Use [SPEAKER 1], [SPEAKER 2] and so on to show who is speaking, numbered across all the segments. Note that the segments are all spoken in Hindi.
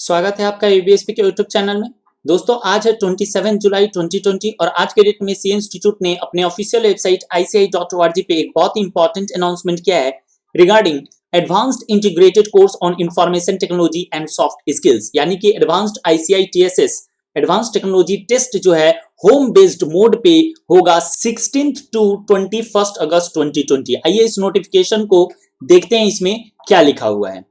[SPEAKER 1] स्वागत है आपका यूबीएसपी के यूट्यूब चैनल में। दोस्तों आज है 27 जुलाई 2020 और आज के डेट में सी इंस्टीट्यूट ने अपने ऑफिशियल वेबसाइट ICAI.org पे एक बहुत ही इंपॉर्टेंट अनाउंसमेंट किया है regarding advanced integrated course on information technology and soft skills, यानी कि advanced ICAI TSS advanced technology test जो है होम बेस्ड मोड पे होगा 16 टू 21 अगस्त 2020। आइए इस नोटिफिकेशन को देखते हैं इसमें क्या लिखा हुआ है।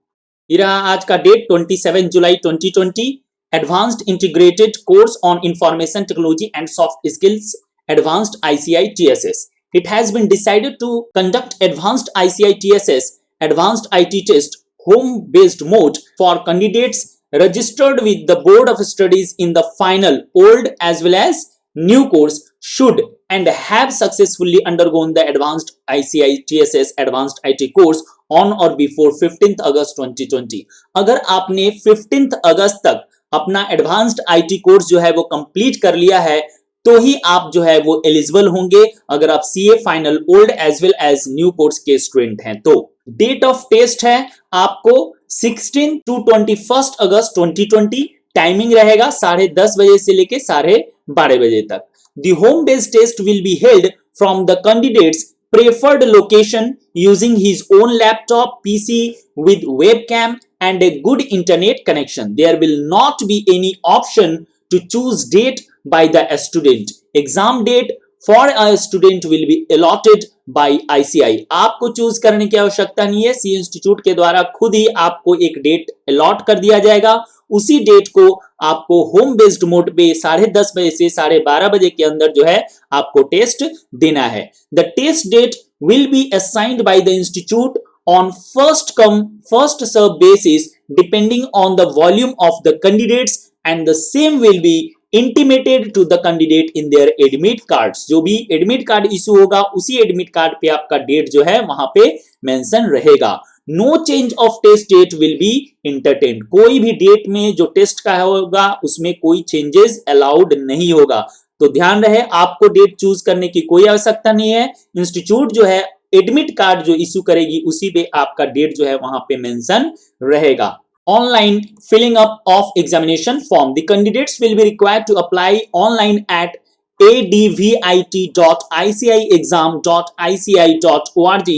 [SPEAKER 1] ये रहा आज का डेट 27 जुलाई 2020। Advanced integrated course on information technology and soft skills advanced ICAI TSS. It has been decided to conduct advanced ICAI TSS advanced IT test home based mode for candidates registered with the Board of Studies in the final old as well as new course should and have successfully undergone the advanced ICAI TSS advanced IT course on or before 15th अगस्त 2020। अगर आपने 15th अगस्त तक अपना एडवांस्ड IT कोर्स जो है वो कंप्लीट कर लिया है तो ही आप जो है वो एलिजिबल होंगे। अगर आप CA final old as well as new course के स्टूडेंट हैं तो डेट ऑफ टेस्ट है आपको 16 टू 21 अगस्त 2020। टाइमिंग रहेगा 10:30 बजे से लेके 12:30 बजे तक। The home based test will be held from the candidates preferred location using his own laptop PC with webcam and a good internet connection. There will not be any option to choose date by the student. Exam date for a student will be allotted by ICAI. आपको चूज करने की आवश्यकता नहीं है, सी इंस्टीट्यूट के द्वारा खुद ही आपको एक डेट अलॉट कर दिया जाएगा। उसी डेट को आपको होम बेस्ड मोड पे 10:30 बजे से 12:30 बजे के अंदर जो है आपको टेस्ट देना है। The test date will be assigned by the institute on first come first serve basis depending on the volume of the candidates and the same will be intimated to the candidate in their admit cards। जो भी एडमिट कार्ड इशू होगा उसी एडमिट कार्ड पे आपका डेट जो है वहां पे मेंशन रहेगा। No change of test date will be entertain. कोई भी डेट में जो टेस्ट का होगा उसमें कोई चेंजेस अलाउड नहीं होगा। तो ध्यान रहे आपको डेट चूज करने की कोई आवश्यकता नहीं है। इंस्टीट्यूट जो है एडमिट कार्ड जो इशू करेगी उसी पे आपका डेट जो है वहां पे मेंशन रहेगा। Online filling up of examination form. The candidates will be required to apply online at advit.iciexam.ici.org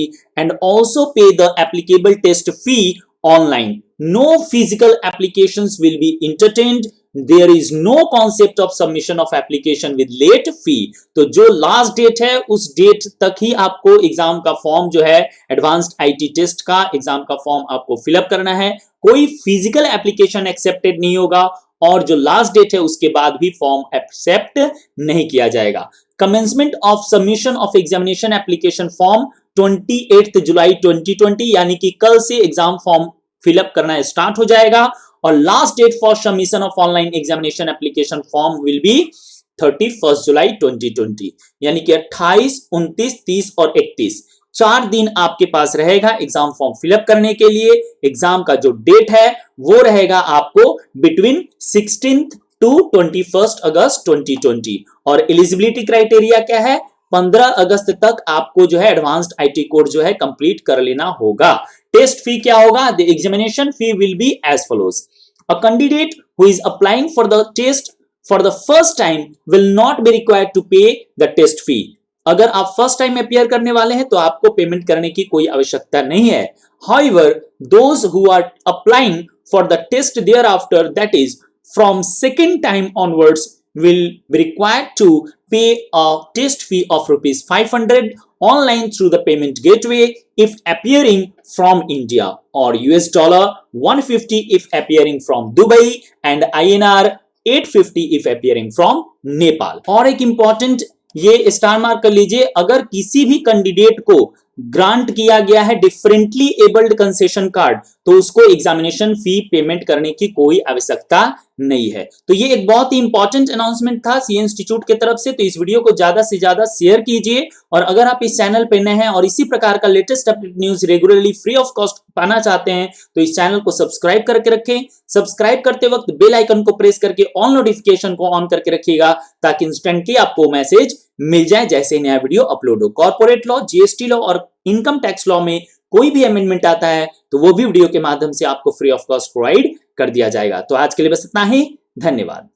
[SPEAKER 1] and also pay the applicable test fee online. No physical applications will be entertained. There is no concept of submission of application with late fee। तो जो लास्ट डेट है उस डेट तक ही आपको एग्जाम का फॉर्म जो है एडवांस्ड IT टेस्ट का एग्जाम का फॉर्म आपको फिलअप करना है। कोई फिजिकल एप्लीकेशन एक्सेप्टेड नहीं होगा और जो लास्ट डेट है उसके बाद भी फॉर्म एक्सेप्ट नहीं किया जाएगा। Commencement of submission of examination application form 28 July 2020, यानी कि कल से एग्जाम फॉर्म फिलअप करना स्टार्ट हो जाएगा और last date for submission of online examination application form will be 31 July 2020, यानी कि 28, 29, 30 और 31 4 दिन आपके पास रहेगा एग्जाम फॉर्म फिलअप करने के लिए। एग्जाम का जो डेट है वो रहेगा आपको बिटवीन 16 टू 21 अगस्त 2020 और एलिजिबिलिटी क्राइटेरिया क्या है? 15 अगस्त तक आपको जो है एडवांस्ड IT कोर्स जो है कंप्लीट कर लेना होगा। टेस्ट फी क्या होगा? The examination fee will be as follows. A candidate who is applying for the test for the first time will not be required to pay the test fee. अगर आप फर्स्ट टाइम अपियर करने वाले हैं तो आपको पेमेंट करने की कोई आवश्यकता नहीं है। However, those who are applying for the test thereafter, that is from second time onwards, will be required to pay a test fee of ₹500 online through the payment gateway if appearing from India or $150 if appearing from Dubai and INR 850 if appearing from Nepal। और एक important ये स्टार मार्क कर लीजिए, अगर किसी भी कैंडिडेट को ग्रांट किया गया है डिफरेंटली एबल्ड कंसेशन कार्ड तो उसको एग्जामिनेशन फी पेमेंट करने की कोई आवश्यकता नहीं है। तो ये एक बहुत ही इंपॉर्टेंट अनाउंसमेंट था सी इंस्टीट्यूट की तरफ से। तो इस वीडियो को ज्यादा से ज्यादा शेयर कीजिए और अगर आप इस चैनल पे नए हैं और इसी प्रकार का latest update news regularly free of cost पाना चाहते हैं तो इस चैनल को सब्सक्राइब करके रखें। सब्सक्राइब करते वक्त बेल आइकन को प्रेस करके ऑल नोटिफिकेशन को ऑन करके रखिएगा ताकि इंस्टेंटली आपको मैसेज मिल जाए जैसे नया वीडियो अपलोड हो। कॉर्पोरेट लॉ, GST लॉ और इनकम टैक्स लॉ में कोई भी अमेंडमेंट आता है तो वो भी वीडियो के माध्यम से आपको फ्री ऑफ कॉस्ट प्रोवाइड कर दिया जाएगा। तो आज के लिए बस इतना ही, धन्यवाद।